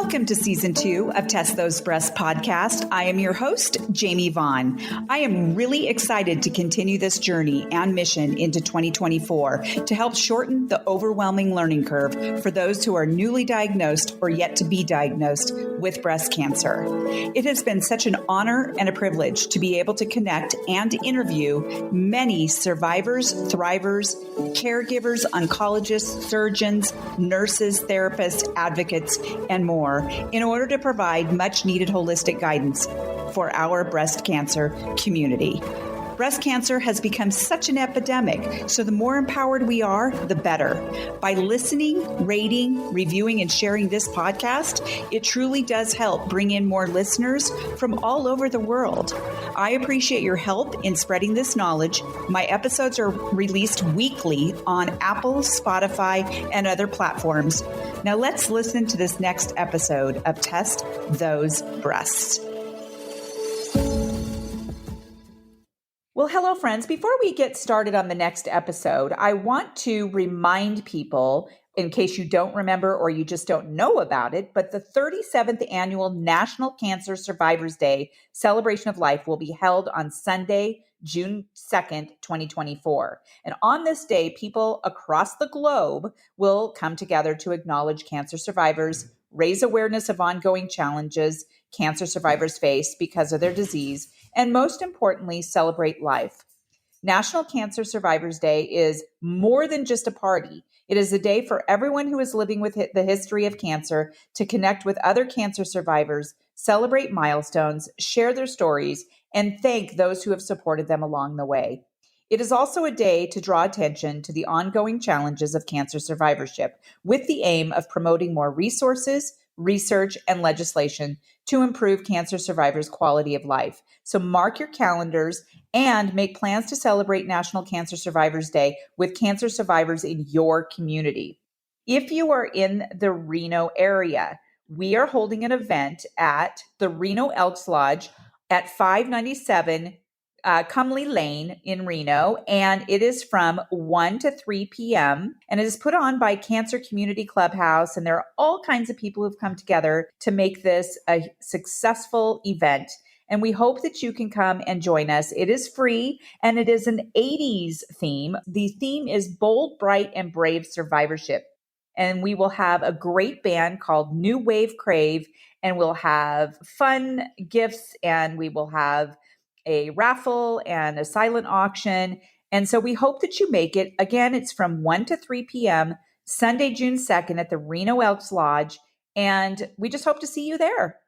Welcome to Season 2 of Test Those Breasts podcast. I am your host, Jamie Vaughn. I am really excited to continue this journey and mission into 2024 to help shorten the overwhelming learning curve for those who are newly diagnosed or yet to be diagnosed with breast cancer. It has been such an honor and a privilege to be able to connect and interview many survivors, thrivers, caregivers, oncologists, surgeons, nurses, therapists, advocates, and more in order to provide much needed holistic guidance for our breast cancer community. Breast cancer has become such an epidemic, so the more empowered we are, the better. By listening, rating, reviewing, and sharing this podcast, it truly does help bring in more listeners from all over the world. I appreciate your help in spreading this knowledge. My episodes are released weekly on Apple, Spotify, and other platforms. Now let's listen to this next episode of Test Those Breasts. Well, hello, friends. Before we get started on the next episode, I want to remind people, in case you don't remember or you just don't know about it, but the 37th Annual National Cancer Survivors Day Celebration of Life will be held on Sunday, June 2nd, 2024. And on this day, people across the globe will come together to acknowledge cancer survivors, raise awareness of ongoing challenges cancer survivors face because of their disease, and most importantly, celebrate life. National Cancer Survivors Day is more than just a party. It is a day for everyone who is living with the history of cancer to connect with other cancer survivors, celebrate milestones, share their stories, and thank those who have supported them along the way. It is also a day to draw attention to the ongoing challenges of cancer survivorship, with the aim of promoting more resources, research, and legislation to improve cancer survivors' quality of life. So mark your calendars and make plans to celebrate National Cancer Survivors Day with cancer survivors in your community. If you are in the Reno area, we are holding an event at the Reno Elks Lodge at 597 Cumley Lane in Reno, and it is from 1 to 3 p.m. And it is put on by Cancer Community Clubhouse, and there are all kinds of people who've come together to make this a successful event. And we hope that you can come and join us. It is free, and it is an 80s theme. The theme is Bold, Bright, and Brave Survivorship. And we will have a great band called New Wave Crave, and we'll have fun gifts, and we will have a raffle and a silent auction. And so we hope that you make it. Again, it's from 1 to 3 p.m., Sunday, June 2nd at the Reno Elks Lodge. And we just hope to see you there.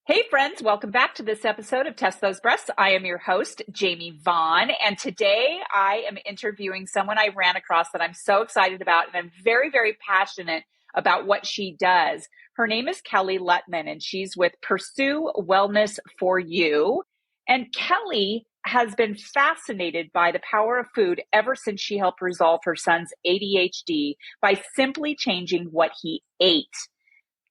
Hey, friends, welcome back to this episode of Test Those Breasts. I am your host, Jamie Vaughn. And today I am interviewing someone I ran across that I'm so excited about. And I'm very, very passionate about what she does. Her name is Kelly Lutman, and she's with Pursue Wellness for You. And Kelly has been fascinated by the power of food ever since she helped resolve her son's ADHD by simply changing what he ate.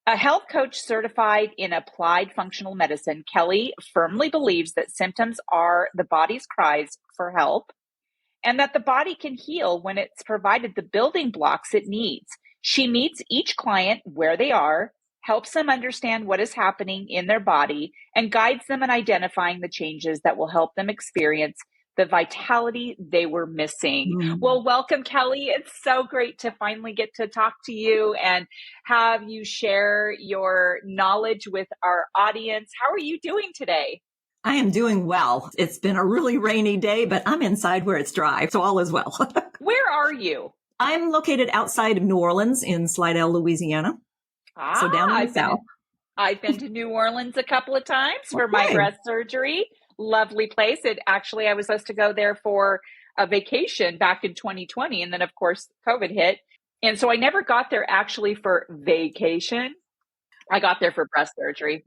A health coach certified in applied functional medicine, Kelly firmly believes that symptoms are the body's cries for help, and that the body can heal when it's provided the building blocks it needs. She meets each client where they are, helps them understand what is happening in their body, and guides them in identifying the changes that will help them experience the vitality they were missing. Mm-hmm. Well, welcome, Kelly. It's so great to finally get to talk to you and have you share your knowledge with our audience. How are you doing today? I am doing well. It's been a really rainy day, but I'm inside where it's dry, so all is well. Where are you? I'm located outside of New Orleans in Slidell, Louisiana. So down in the south. I've been to New Orleans a couple of times for my breast surgery. Lovely place. I was supposed to go there for a vacation back in 2020. And then, of course, COVID hit. And so I never got there actually for vacation. I got there for breast surgery.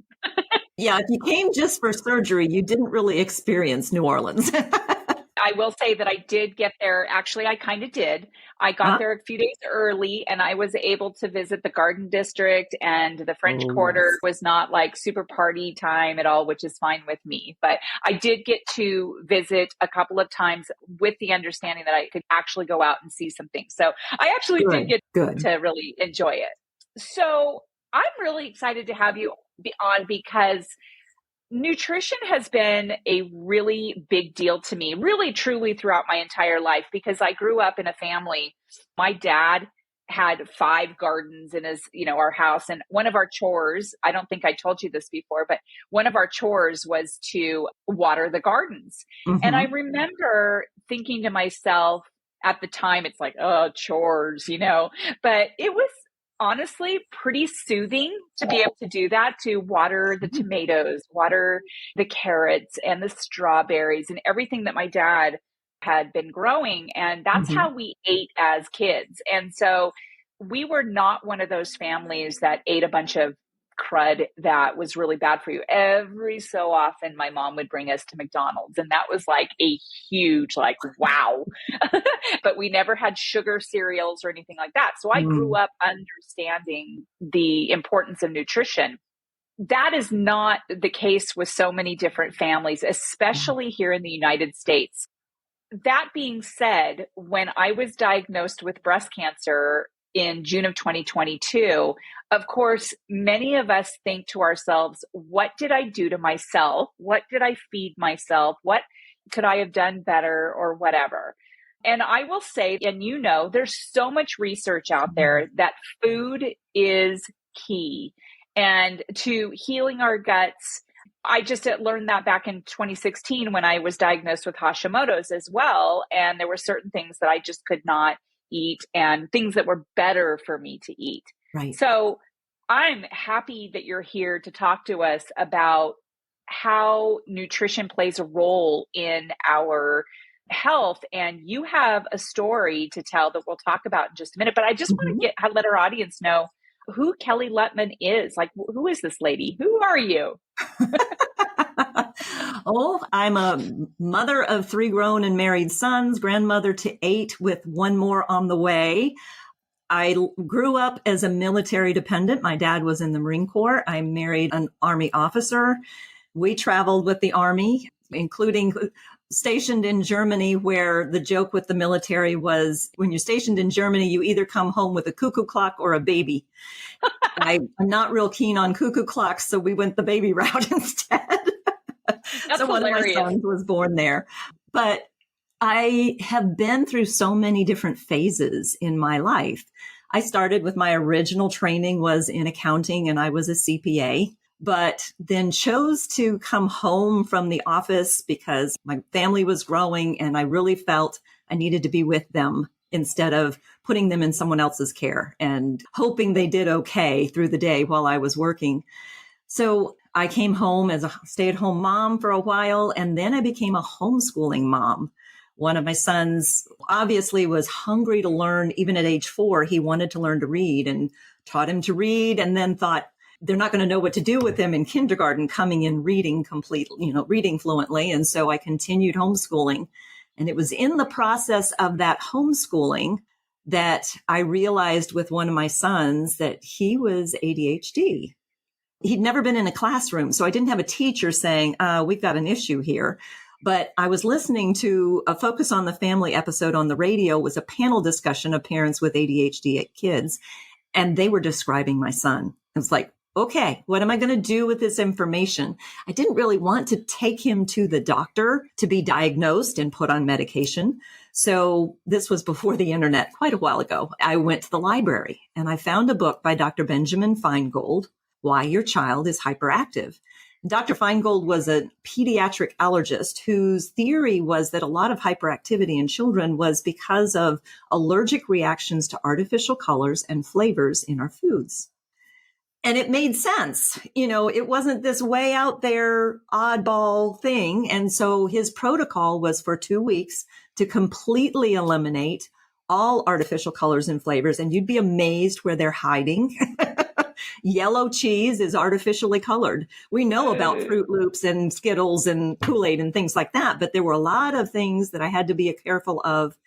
Yeah, if you came just for surgery, you didn't really experience New Orleans. I will say that I did get there. Actually, I kind of did. I got there a few days early, and I was able to visit the Garden District, and the French Quarter was not like super party time at all, which is fine with me. But I did get to visit a couple of times with the understanding that I could actually go out and see some things. So I actually did get to really enjoy it. So I'm really excited to have you on because nutrition has been a really big deal to me, really truly throughout my entire life, because I grew up in a family. My dad had 5 gardens in our house. And one of our chores, I don't think I told you this before, but one of our chores was to water the gardens. And I Mm-hmm. remember thinking to myself at the time, it's like, oh, chores, but it was honestly pretty soothing to be able to do that, to water the tomatoes, water the carrots and the strawberries and everything that my dad had been growing. And that's Mm-hmm. how we ate as kids. And so we were not one of those families that ate a bunch of crud that was really bad for you. Every so often, my mom would bring us to McDonald's, and that was like a huge, like, wow. But we never had sugar cereals or anything like that. So I grew Mm. up understanding the importance of nutrition. That is not the case with so many different families, especially here in the United States. That being said, when I was diagnosed with breast cancer in June of 2022, of course, many of us think to ourselves, what did I do to myself? What did I feed myself? What could I have done better or whatever? And I will say, and there's so much research out there that food is key and to healing our guts. I just learned that back in 2016 when I was diagnosed with Hashimoto's as well. And there were certain things that I just could not eat and things that were better for me to eat. Right. So I'm happy that you're here to talk to us about how nutrition plays a role in our health. And you have a story to tell that we'll talk about in just a minute. But I just want Mm-hmm. to let our audience know who Kelly Lutman is. Like, who is this lady? Who are you? Oh, I'm a mother of 3 grown and married sons, grandmother to 8 with 1 more on the way. I grew up as a military dependent. My dad was in the Marine Corps. I married an Army officer. We traveled with the Army, including stationed in Germany, where the joke with the military was when you're stationed in Germany, you either come home with a cuckoo clock or a baby. I'm not real keen on cuckoo clocks, so we went the baby route instead. That's So one of my hilarious. sons was born there. But I have been through so many different phases in my life. I started with my original training was in accounting and I was a CPA, but then chose to come home from the office because my family was growing and I really felt I needed to be with them instead of putting them in someone else's care and hoping they did okay through the day while I was working. So I came home as a stay-at-home mom for a while, and then I became a homeschooling mom. One of my sons obviously was hungry to learn. Even at age 4, he wanted to learn to read and taught him to read, and then thought they're not going to know what to do with him in kindergarten coming in reading reading fluently. And so I continued homeschooling. And it was in the process of that homeschooling that I realized with one of my sons that he was ADHD. He'd never been in a classroom, so I didn't have a teacher saying, we've got an issue here. But I was listening to a Focus on the Family episode on the radio. It was a panel discussion of parents with ADHD kids, and they were describing my son. I was like, okay, what am I going to do with this information? I didn't really want to take him to the doctor to be diagnosed and put on medication. So this was before the internet, quite a while ago. I went to the library and I found a book by Dr. Benjamin Feingold, Why Your Child is Hyperactive. Dr. Feingold was a pediatric allergist whose theory was that a lot of hyperactivity in children was because of allergic reactions to artificial colors and flavors in our foods. And it made sense. It wasn't this way out there oddball thing. And so his protocol was for 2 weeks to completely eliminate all artificial colors and flavors. And you'd be amazed where they're hiding. Yellow cheese is artificially colored. We know about Fruit Loops and Skittles and Kool-Aid and things like that, but there were a lot of things that I had to be careful of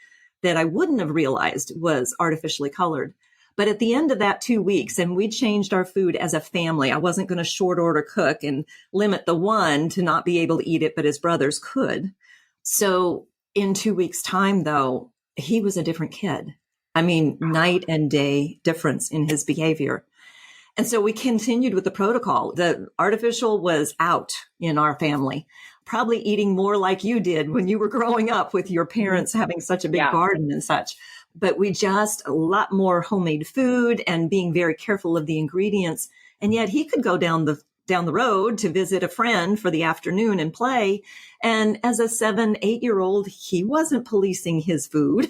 that I wouldn't have realized was artificially colored. But at the end of that 2 weeks, and we changed our food as a family, I wasn't going to short order cook and limit the one to not be able to eat it, but his brothers could. So in 2 weeks' time, though, he was a different kid. I mean, night and day difference in his behavior. And so we continued with the protocol. The artificial was out in our family, probably eating more like you did when you were growing up with your parents having such a big garden and such. But we just a lot more homemade food and being very careful of the ingredients. And yet he could go down the road to visit a friend for the afternoon and play. And as a 7, 8-year-old, he wasn't policing his food.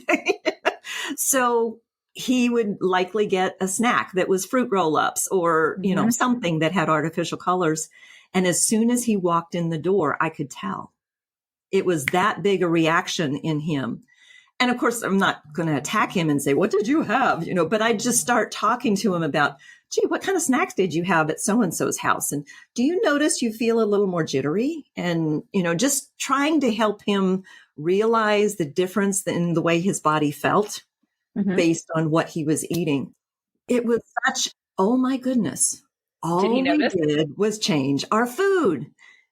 So he would likely get a snack that was fruit roll-ups or, something that had artificial colors. And as soon as he walked in the door, I could tell it was that big a reaction in him. And of course, I'm not going to attack him and say, what did you have? But I just start talking to him about, gee, what kind of snacks did you have at so-and-so's house? And do you notice you feel a little more jittery? And, just trying to help him realize the difference in the way his body felt based on what he was eating. It was such, oh my goodness. All we did was change our food.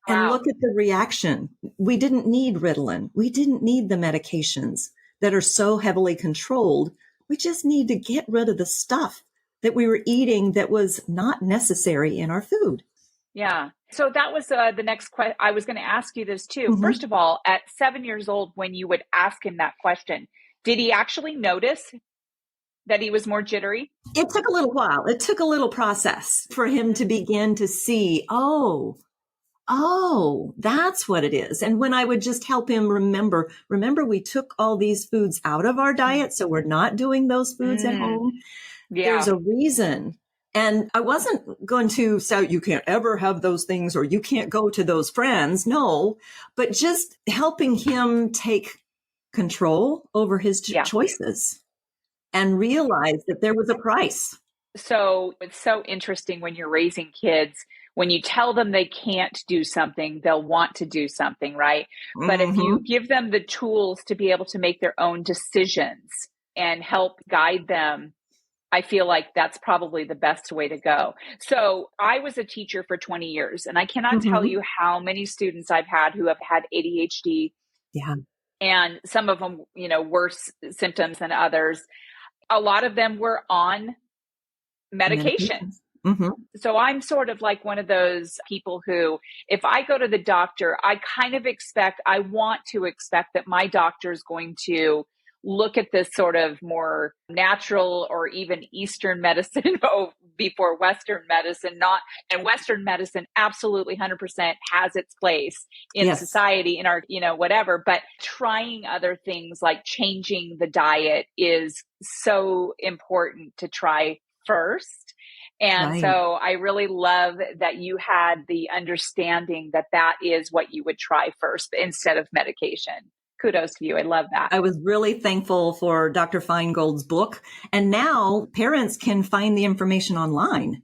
Wow. And look at the reaction. We didn't need Ritalin. We didn't need the medications that are so heavily controlled. We just need to get rid of the stuff that we were eating that was not necessary in our food. Yeah. So that was the next question. I was going to ask you this too. First of all, at 7 years old, when you would ask him that question, did he actually notice that he was more jittery? It took a little while. It took a little process for him to begin to see, oh, that's what it is. And when I would just help him remember, we took all these foods out of our diet, so we're not doing those foods at home. Yeah. There's a reason. And I wasn't going to say, you can't ever have those things or you can't go to those friends. No, but just helping him take control over his choices and realize that there was a price. So it's so interesting when you're raising kids, when you tell them they can't do something, they'll want to do something, right? But if you give them the tools to be able to make their own decisions and help guide them, I feel like that's probably the best way to go. So I was a teacher for 20 years, and I cannot tell you how many students I've had who have had ADHD. Yeah. And some of them, worse symptoms than others. A lot of them were on medication. So I'm sort of like one of those people who, if I go to the doctor, I want to expect that my doctor is going to look at this sort of more natural or even Eastern medicine before Western medicine, and Western medicine absolutely 100% has its place in society, in our, whatever, but trying other things like changing the diet is so important to try first. And so I really love that you had the understanding that that is what you would try first instead of medication. Kudos to you. I love that. I was really thankful for Dr. Feingold's book. And now parents can find the information online.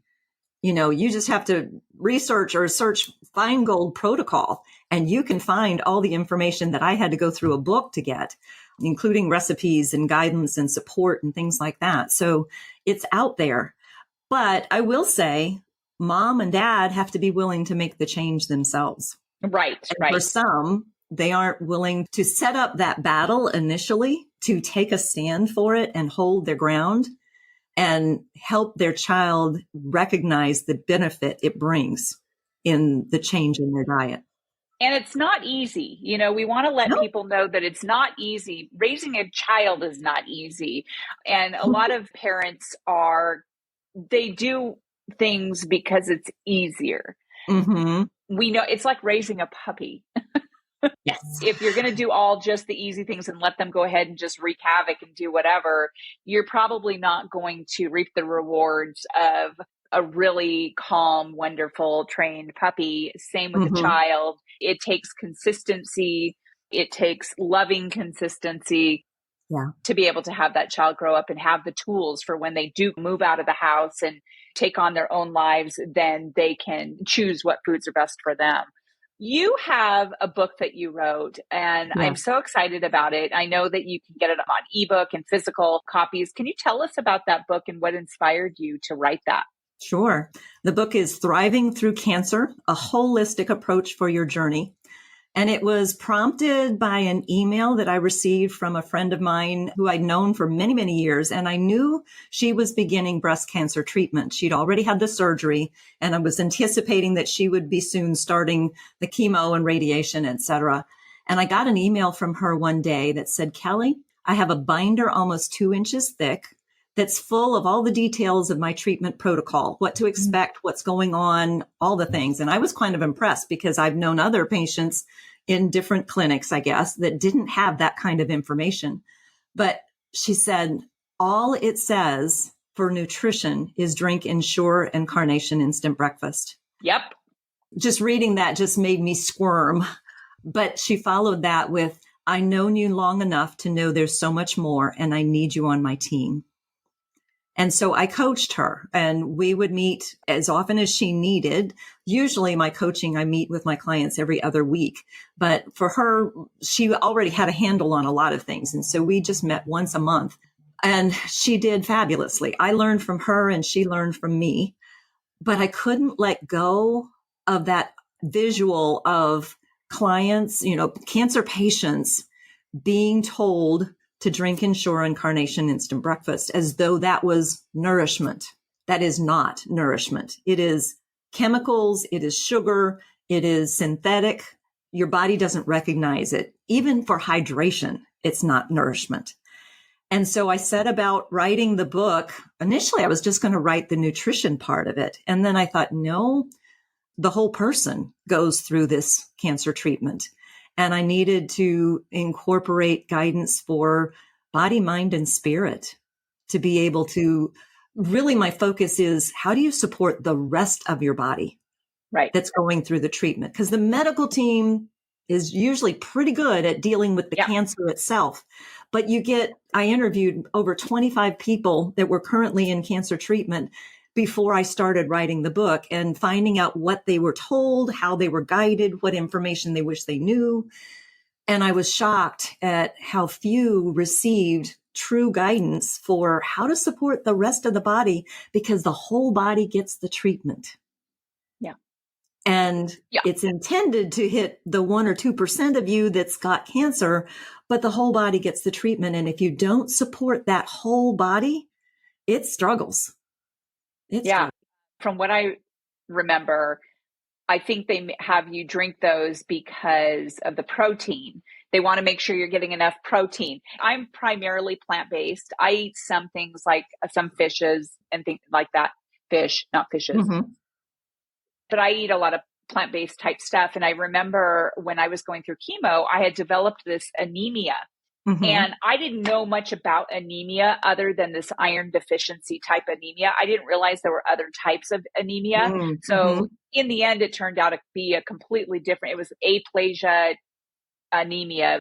You just have to research or search Feingold protocol, and you can find all the information that I had to go through a book to get, including recipes and guidance and support and things like that. So it's out there. But I will say, mom and dad have to be willing to make the change themselves. Right. For some, they aren't willing to set up that battle initially, to take a stand for it and hold their ground and help their child recognize the benefit it brings in the change in their diet. And it's not easy. We want to let people know that it's not easy. Raising a child is not easy. And a lot of parents they do things because it's easier. We know it's like raising a puppy. Yes. If you're going to do all just the easy things and let them go ahead and just wreak havoc and do whatever, you're probably not going to reap the rewards of a really calm, wonderful, trained puppy. Same with a child. It takes consistency. It takes loving consistency to be able to have that child grow up and have the tools for when they do move out of the house and take on their own lives, then they can choose what foods are best for them. You have a book that you wrote, and I'm so excited about it. I know that you can get it on ebook and physical copies. Can you tell us about that book and what inspired you to write that? Sure. The book is Thriving Through Cancer, a holistic approach for your journey. And it was prompted by an email that I received from a friend of mine who I'd known for many, many years. And I knew she was beginning breast cancer treatment. She'd already had the surgery, and I was anticipating that she would be soon starting the chemo and radiation, et cetera. And I got an email from her one day that said, Kelly, I have a binder almost 2 inches thick that's full of all the details of my treatment protocol, what to expect, what's going on, all the things. And I was kind of impressed because I've known other patients in different clinics, I guess, that didn't have that kind of information. But she said, all it says for nutrition is drink Ensure and Carnation Instant Breakfast. Yep. Just reading that just made me squirm. But she followed that with, I known you long enough to know there's so much more, and I need you on my team. And so I coached her, and we would meet as often as she needed. Usually my coaching, I meet with my clients every other week. But for her, she already had a handle on a lot of things. And so we just met once a month, and she did fabulously. I learned from her and she learned from me, but I couldn't let go of that visual of clients, cancer patients being told to drink Ensure and Carnation Instant Breakfast as though that was nourishment. That is not nourishment. It is chemicals. It is sugar. It is synthetic. Your body doesn't recognize it. Even for hydration, it's not nourishment. And so I set about writing the book. Initially, I was just going to write the nutrition part of it. And then I thought, no, the whole person goes through this cancer treatment. And I needed to incorporate guidance for body, mind, and spirit to be able to really, my focus is how do you support the rest of your body that's going through the treatment? Because the medical team is usually pretty good at dealing with the cancer itself. But I interviewed over 25 people that were currently in cancer treatment before I started writing the book and finding out what they were told, how they were guided, what information they wish they knew. And I was shocked at how few received true guidance for how to support the rest of the body, because the whole body gets the treatment. Yeah. And it's intended to hit the 1 or 2% of you that's got cancer, but the whole body gets the treatment. And if you don't support that whole body, it struggles. From what I remember, I think they have you drink those because of the protein. They want to make sure you're getting enough protein. I'm primarily plant-based. I eat some things like some fishes and things like that. Fish, not fishes. Mm-hmm. But I eat a lot of plant-based type stuff. And I remember when I was going through chemo, I had developed this anemia. Mm-hmm. And I didn't know much about anemia other than this iron deficiency type anemia. I didn't realize there were other types of anemia. Mm-hmm. So in the end, it turned out to be a completely different, it was aplasia anemia.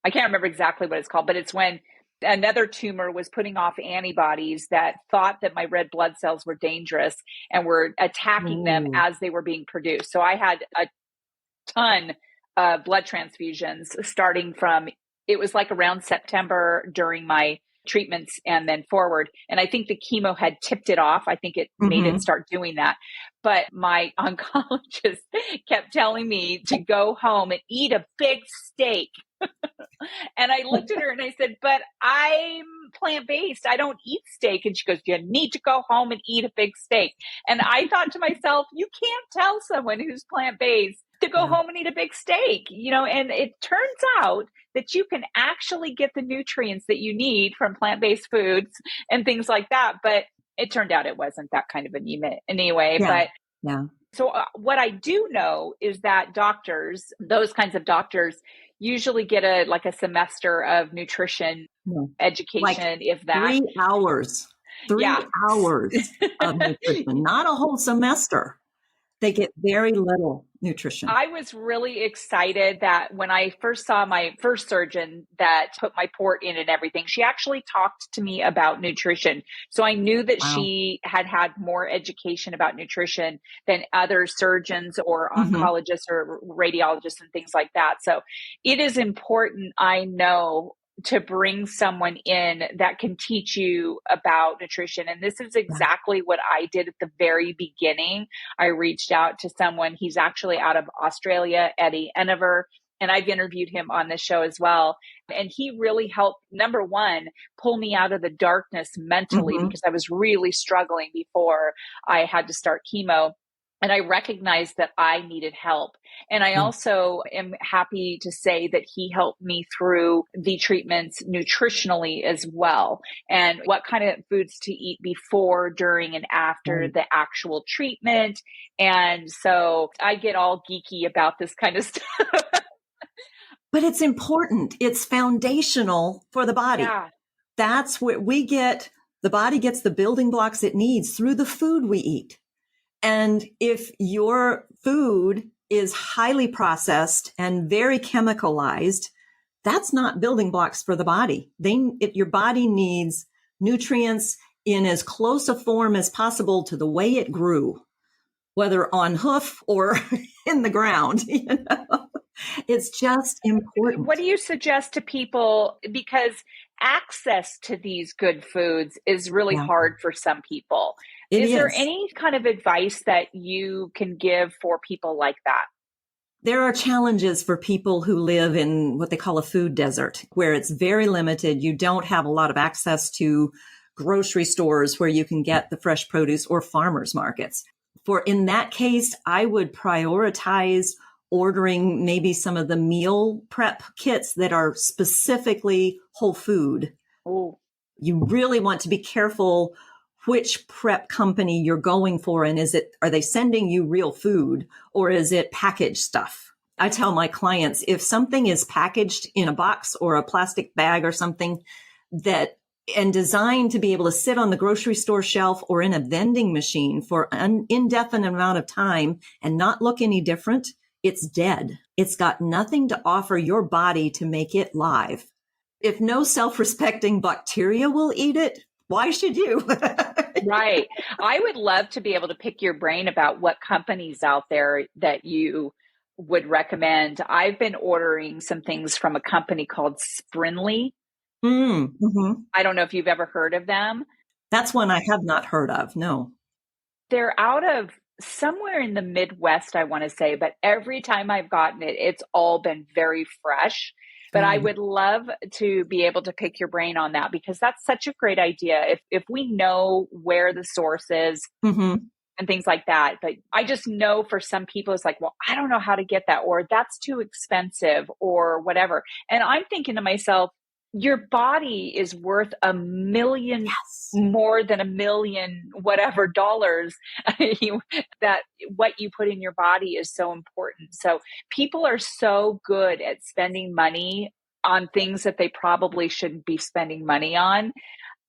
I can't remember exactly what it's called, but it's when another tumor was putting off antibodies that thought that my red blood cells were dangerous and were attacking them as they were being produced. So I had a ton of blood transfusions starting from, it was like around September during my treatments and then forward. And I think the chemo had tipped it off. I think it made it start doing that. But my oncologist kept telling me to go home and eat a big steak. And I looked at her and I said, but I'm plant-based. I don't eat steak. And she goes, you need to go home and eat a big steak. And I thought to myself, you can't tell someone who's plant-based to go home and eat a big steak, and it turns out that you can actually get the nutrients that you need from plant-based foods and things like that. But it turned out it wasn't that kind of anemia anyway. So what I do know is that doctors, those kinds of doctors, usually get a semester of nutrition education, like if that. 3 hours. 3 hours of nutrition, not a whole semester. They get very little nutrition. I was really excited that when I first saw my first surgeon that put my port in and everything, she actually talked to me about nutrition. So I knew that she had more education about nutrition than other surgeons or oncologists or radiologists and things like that. So it is important, I know, to bring someone in that can teach you about nutrition. And this is exactly what I did at the very beginning. I reached out to someone, he's actually out of Australia, Eddie Enever. and I've interviewed him on the show as well. And he really helped, number one, pull me out of the darkness mentally, Mm-hmm. because I was really struggling before I had to start chemo. And I recognized that I needed help. And I Yeah. also am happy to say that he helped me through the treatments nutritionally as well, and what kind of foods to eat before, during, and after Right. the actual treatment. And so I get all geeky about this kind of stuff. But it's important. It's foundational for the body. Yeah. That's where the body gets the building blocks it needs through the food we eat. And if your food is highly processed and very chemicalized, that's not building blocks for the body. Your body needs nutrients in as close a form as possible to the way it grew, whether on hoof or in the ground. It's just important. What do you suggest to people? Because access to these good foods is really Yeah, hard for some people. it Is there is. any kind of advice that you can give for people like that? There are challenges for people who live in what they call a food desert, where it's very limited. You don't have a lot of access to grocery stores where you can get the fresh produce, or farmers markets. In that case, I would prioritize ordering maybe some of the meal prep kits that are specifically whole food. Oh, You really want to be careful which prep company you're going for. And are they sending you real food, or is it packaged stuff? I tell my clients, if something is packaged in a box or a plastic bag or something and designed to be able to sit on the grocery store shelf or in a vending machine for an indefinite amount of time and not look any different, it's dead. It's got nothing to offer your body to make it live. If no self-respecting bacteria will eat it, why should you? right. I would love to be able to pick your brain about what companies out there that you would recommend. I've been ordering some things from a company called Sprinly. Mm-hmm. I don't know if you've ever heard of them. That's one I have not heard of. No. They're out of somewhere in the Midwest, I want to say, but every time I've gotten it, it's all been very fresh. But I would love to be able to pick your brain on that, because that's such a great idea. If we know where the source is, Mm-hmm. and things like that. But I just know for some people, it's like, well, I don't know how to get that, or that's too expensive, or whatever. And I'm thinking to myself, your body is worth a million, Yes. more than $1 million, whatever dollars. That what you put in your body is so important. So people are so good at spending money on things that they probably shouldn't be spending money on,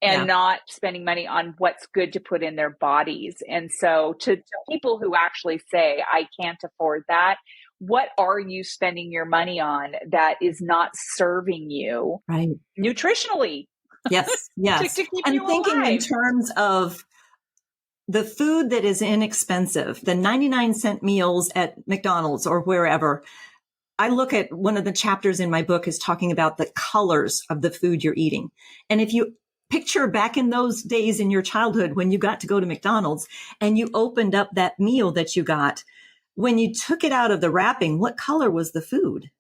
and Yeah. not spending money on what's good to put in their bodies. And so to people who actually say, I can't afford that, what are you spending your money on that is not serving you Right. nutritionally? Yes. Yes. to keep And you thinking in alive. terms of the food that is inexpensive, the 99-cent meals at McDonald's or wherever. I look at one of the chapters in my book is talking about the colors of the food you're eating. And if you picture back in those days in your childhood when you got to go to McDonald's and you opened up that meal that you got, when you took it out of the wrapping, what color was the food?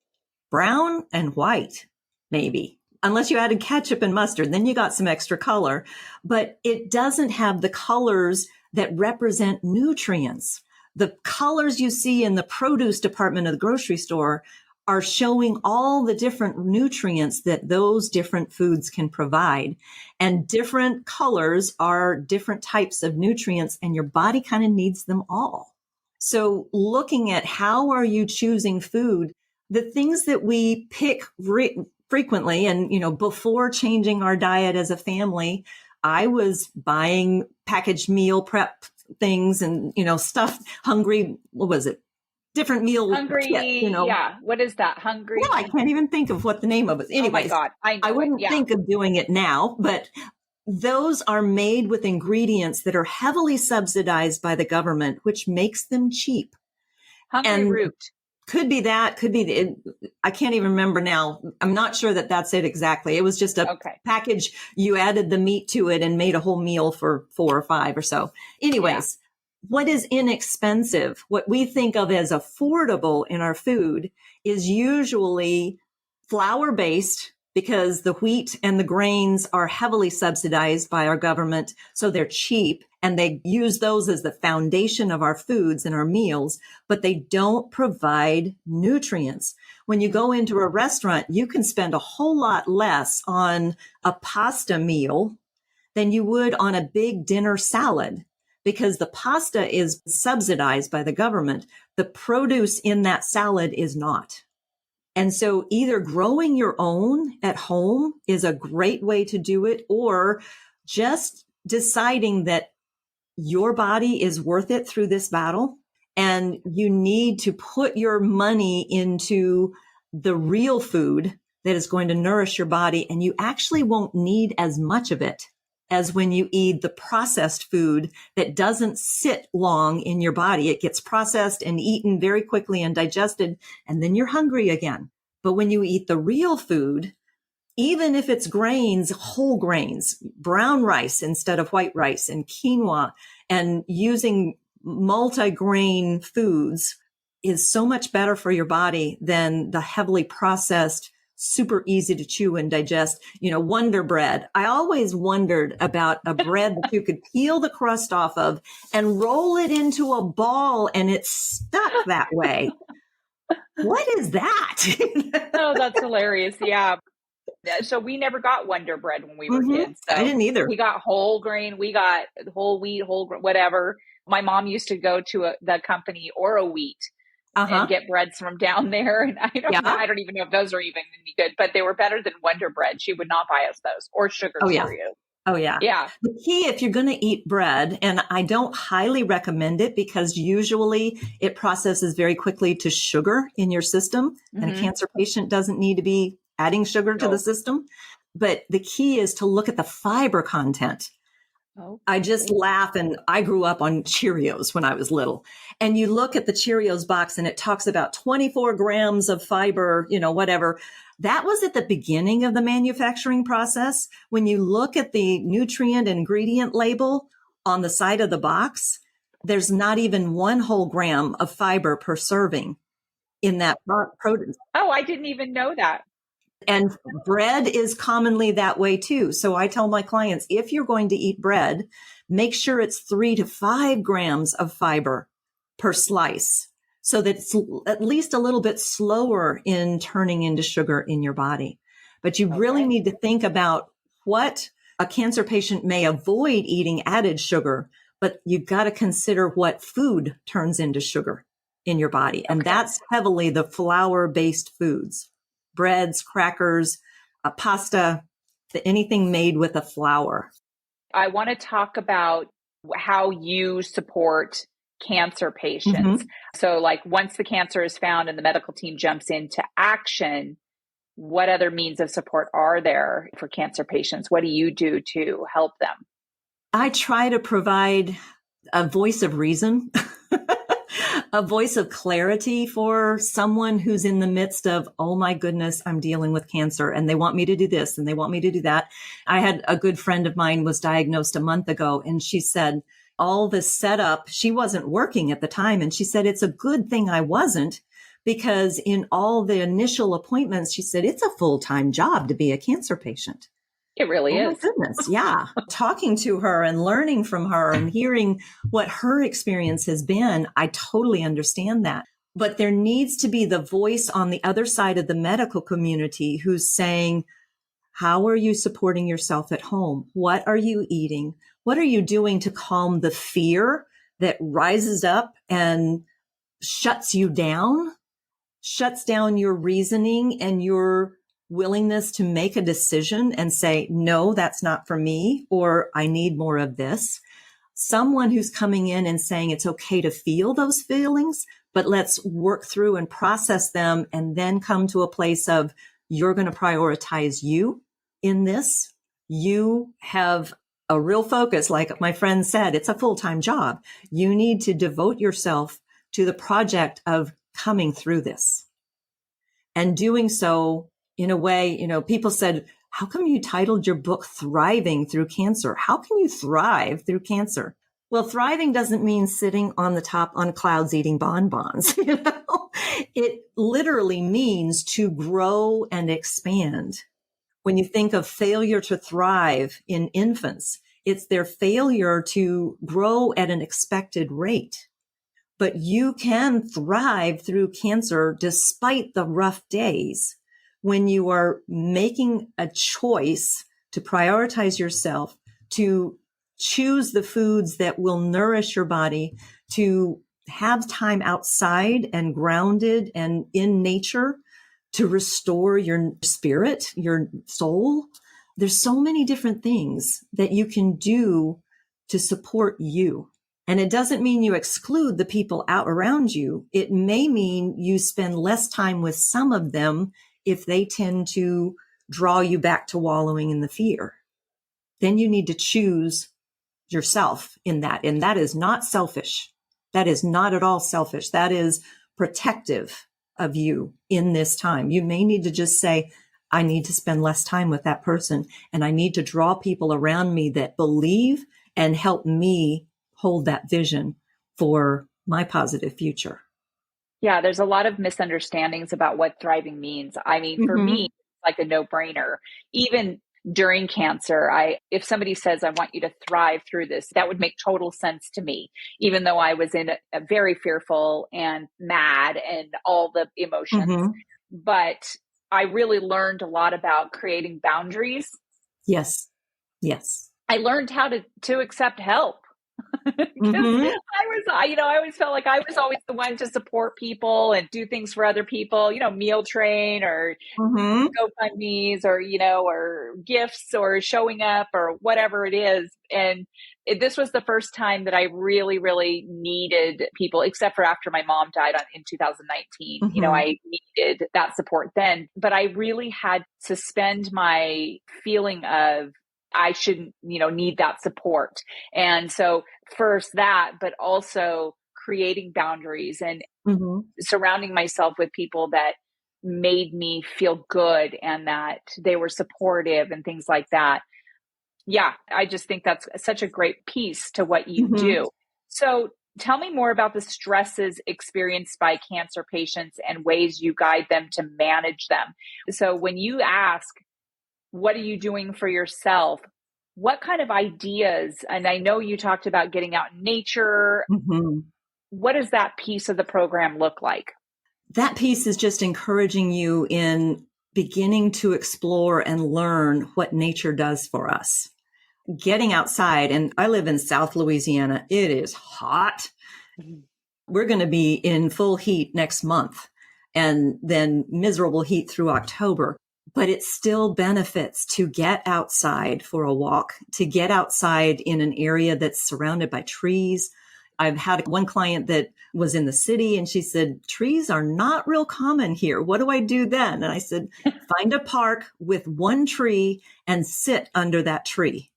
Brown and white, maybe. Unless you added ketchup and mustard, then you got some extra color. But it doesn't have the colors that represent nutrients. The colors you see in the produce department of the grocery store are showing all the different nutrients that those different foods can provide. And different colors are different types of nutrients, and your body kind of needs them all. So looking at how are you choosing food, the things that we pick frequently, and, before changing our diet as a family, I was buying packaged meal prep things and, stuff, hungry, what was it? Different meal Hungry, kit, yeah. What is that? Hungry? Well, I can't even think of what the name of it. Anyways, oh my God, I wouldn't think of doing it now, but those are made with ingredients that are heavily subsidized by the government, which makes them cheap. Hungry root. Could be that, I can't even remember now. I'm not sure that that's it exactly. It was just a package. You added the meat to it and made a whole meal for 4 or 5 or so. Anyways, what is inexpensive, what we think of as affordable in our food, is usually flour-based, because the wheat and the grains are heavily subsidized by our government. So they're cheap, and they use those as the foundation of our foods and our meals, but they don't provide nutrients. When you go into a restaurant, you can spend a whole lot less on a pasta meal than you would on a big dinner salad, because the pasta is subsidized by the government. The produce in that salad is not. And so either growing your own at home is a great way to do it, or just deciding that your body is worth it through this battle, and you need to put your money into the real food that is going to nourish your body, and you actually won't need as much of it as when you eat the processed food that doesn't sit long in your body. It gets processed and eaten very quickly and digested, and then you're hungry again. But when you eat the real food, even if it's grains, whole grains, brown rice instead of white rice, and quinoa, and using multi-grain foods, is so much better for your body than the heavily processed, super easy to chew and digest, Wonder Bread. I always wondered about a bread that you could peel the crust off of and roll it into a ball, and it's stuck that way. What is that? Oh, that's hilarious. Yeah. So we never got Wonder Bread when we were kids. So I didn't either. We got whole grain. We got whole wheat, whatever. My mom used to go to the company Oro Wheat and get breads from down there. And I don't even know if those are even any good, but they were better than Wonder Bread. She would not buy us those, or sugar Cheerios. Oh, yeah. Yeah. The key, if you're going to eat bread, and I don't highly recommend it because usually it processes very quickly to sugar in your system, and a cancer patient doesn't need to be adding sugar to the system. But the key is to look at the fiber content. I just laugh, and I grew up on Cheerios when I was little. And you look at the Cheerios box and it talks about 24 grams of fiber, whatever. That was at the beginning of the manufacturing process. When you look at the nutrient ingredient label on the side of the box, there's not even 1 whole gram of fiber per serving in that produce. Oh, I didn't even know that. And bread is commonly that way too. So I tell my clients, if you're going to eat bread, make sure it's 3 to 5 grams of fiber per slice, so that it's at least a little bit slower in turning into sugar in your body. But you really need to think about what a cancer patient may avoid eating added sugar, but you've got to consider what food turns into sugar in your body. And that's heavily the flour-based foods. Breads, crackers, pasta, anything made with a flour. I want to talk about how you support cancer patients. So like once the cancer is found and the medical team jumps into action, what other means of support are there for cancer patients? What do you do to help them? I try to provide a voice of reason. A voice of clarity for someone who's in the midst of, oh my goodness, I'm dealing with cancer and they want me to do this and they want me to do that. I had a good friend of mine was diagnosed a month ago, and she said all this setup, she wasn't working at the time. And she said, it's a good thing I wasn't, because in all the initial appointments, she said, it's a full-time job to be a cancer patient. It really is. Oh my goodness. Yeah. Talking to her and learning from her and hearing what her experience has been, I totally understand that. But there needs to be the voice on the other side of the medical community who's saying, how are you supporting yourself at home? What are you eating? What are you doing to calm the fear that rises up and shuts you down, shuts down your reasoning and your willingness to make a decision and say, no, that's not for me, or I need more of this. Someone who's coming in and saying it's okay to feel those feelings, but let's work through and process them and then come to a place of, you're going to prioritize you in this. You have a real focus. Like my friend said, it's a full-time job. You need to devote yourself to the project of coming through this and doing so in a way, people said, how come you titled your book Thriving Through Cancer? How can you thrive through cancer? Well, thriving doesn't mean sitting on the top on clouds eating bonbons. It literally means to grow and expand. When you think of failure to thrive in infants, it's their failure to grow at an expected rate. But you can thrive through cancer despite the rough days when you are making a choice to prioritize yourself, to choose the foods that will nourish your body, to have time outside and grounded and in nature to restore your spirit, your soul. There's so many different things that you can do to support you. And it doesn't mean you exclude the people out around you. It may mean you spend less time with some of them if they tend to draw you back to wallowing in the fear. Then you need to choose yourself in that. And that is not selfish. That is not at all selfish. That is protective of you in this time. You may need to just say, I need to spend less time with that person, and I need to draw people around me that believe and help me hold that vision for my positive future. Yeah, there's a lot of misunderstandings about what thriving means. I mean, for me, it's like a no-brainer. Even during cancer, if somebody says, I want you to thrive through this, that would make total sense to me, even though I was in a very fearful and mad and all the emotions. But I really learned a lot about creating boundaries. Yes. Yes. I learned how to accept help. Because I always felt like I was always the one to support people and do things for other people, meal train or GoFundMe's or, or gifts or showing up or whatever it is. And this was the first time that I really, really needed people, except for after my mom died in 2019. I needed that support then, but I really had to suspend my feeling of I shouldn't, need that support. And so first that, but also creating boundaries and surrounding myself with people that made me feel good and that they were supportive and things like that. Yeah, I just think that's such a great piece to what you do. So tell me more about the stresses experienced by cancer patients and ways you guide them to manage them. So when you ask, what are you doing for yourself? What kind of ideas? And I know you talked about getting out in nature. What does that piece of the program look like? That piece is just encouraging you in beginning to explore and learn what nature does for us. Getting outside, and I live in South Louisiana. It is hot. We're going to be in full heat next month and then miserable heat through October. But it still benefits to get outside for a walk, to get outside in an area that's surrounded by trees. I've had one client that was in the city and she said, trees are not real common here. What do I do then? And I said, find a park with one tree and sit under that tree.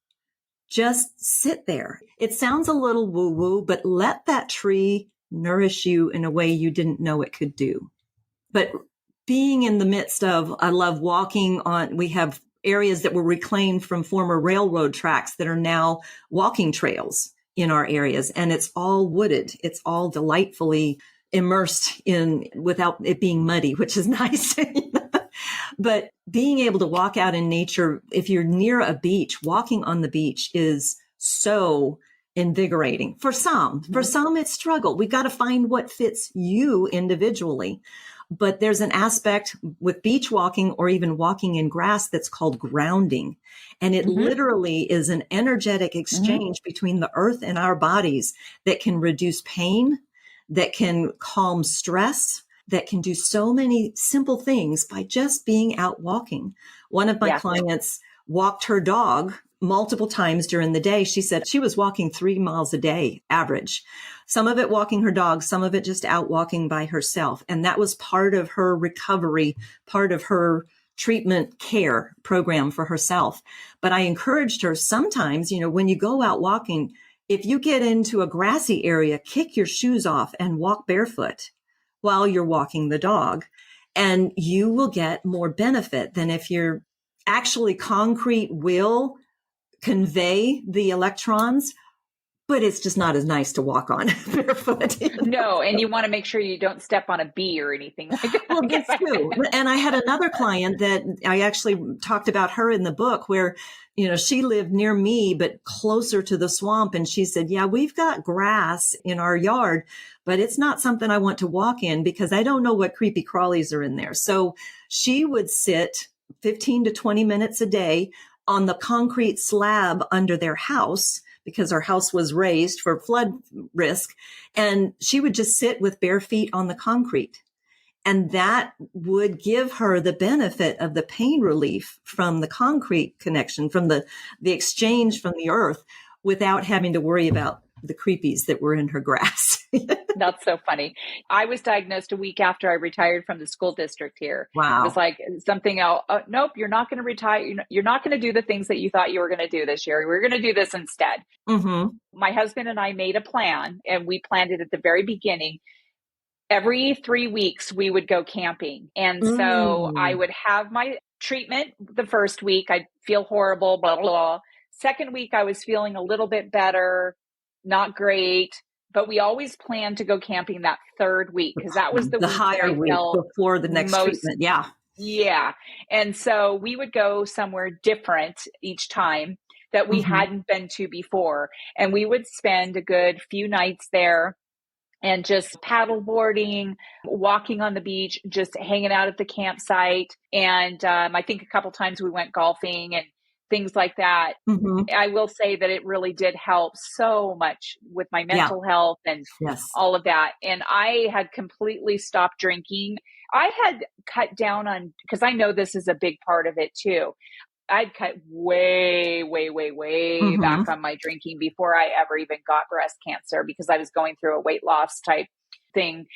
Just sit there. It sounds a little woo-woo, but let that tree nourish you in a way you didn't know it could do. But being in the midst of, I love walking on, we have areas that were reclaimed from former railroad tracks that are now walking trails in our areas. And it's all wooded. It's all delightfully immersed in without it being muddy, which is nice. But being able to walk out in nature, if you're near a beach, walking on the beach is so invigorating. For some it's struggle. We've got to find what fits you individually. But there's an aspect with beach walking or even walking in grass that's called grounding. And it literally is an energetic exchange between the earth and our bodies that can reduce pain, that can calm stress, that can do so many simple things by just being out walking. One of my clients walked her dog multiple times during the day. She said she was walking 3 miles a day, average. Some of it walking her dog, some of it just out walking by herself. And that was part of her recovery, part of her treatment care program for herself. But I encouraged her sometimes, when you go out walking, if you get into a grassy area, kick your shoes off and walk barefoot while you're walking the dog. And you will get more benefit than if you're actually concrete will convey the electrons, but it's just not as nice to walk on barefoot. No, and you want to make sure you don't step on a bee or anything like that. Well, that's true. And I had another client that I actually talked about her in the book where, she lived near me, but closer to the swamp. And she said, yeah, we've got grass in our yard, but it's not something I want to walk in because I don't know what creepy crawlies are in there. So she would sit 15 to 20 minutes a day on the concrete slab under their house because our house was raised for flood risk. And she would just sit with bare feet on the concrete. And that would give her the benefit of the pain relief from the concrete connection, from the exchange from the earth without having to worry about the creepies that were in her grass. That's so funny. I was diagnosed a week after I retired from the school district here. Wow. It was like something else. Nope, you're not going to retire. You're not going to do the things that you thought you were going to do this year. We're going to do this instead. Mm-hmm. My husband and I made a plan, and we planned it at the very beginning. Every 3 weeks, we would go camping. And so I would have my treatment the first week. I'd feel horrible, blah, blah, blah. Second week, I was feeling a little bit better, not great. But we always planned to go camping that third week because that was the week higher week before the next treatment. Yeah. Yeah. And so we would go somewhere different each time that we hadn't been to before. And we would spend a good few nights there and just paddle boarding, walking on the beach, just hanging out at the campsite. And I think a couple times we went golfing and things like that. I will say that it really did help so much with my mental health and all of that. And I had completely stopped drinking. I had cut down on, because I know this is a big part of it too. I'd cut way back on my drinking before I ever even got breast cancer because I was going through a weight loss type thing.